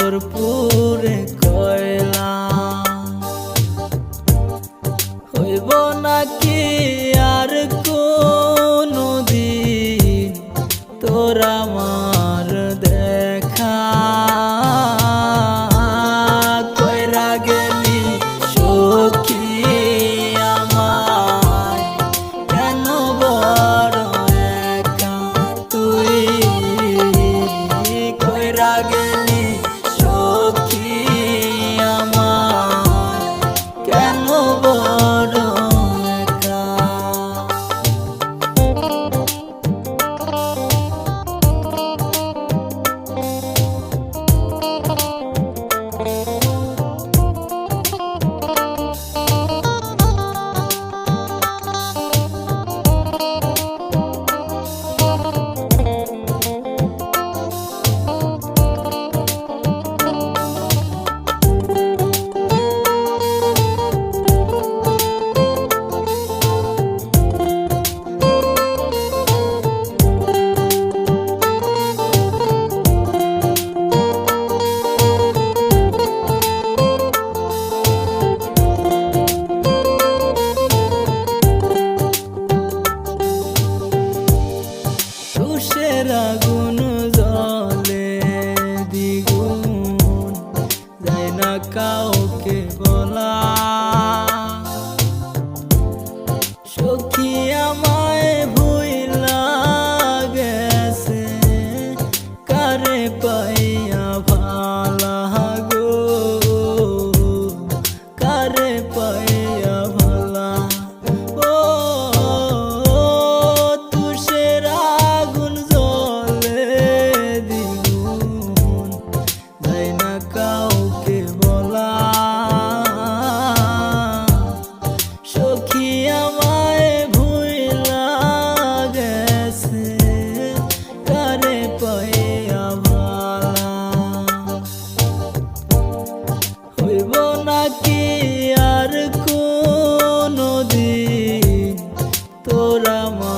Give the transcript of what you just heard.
তোর পুরে কয়লা হইব নাকি আর কোনো দিন তোর আমার দেখা কইরা গেলি সখী আমার কেন বড় একা তুই কইরা গেলি সখী আমার কেন বড় একা তুষের আগুন জলে দ্বিগুণ যায় না কাউকে বলা সখী আমায় ভুইলা গেছে কারে পাইয়া ভালা গো কারে পাইয়া ভালা ও তুষের আগুন জলে দ্বিগুণ যায় না কাউকে বলা সখী আমায় ভুইলা গেছে কারে পাইয়া ভালা হইব নাকি আর কোনো দিন তোর আমার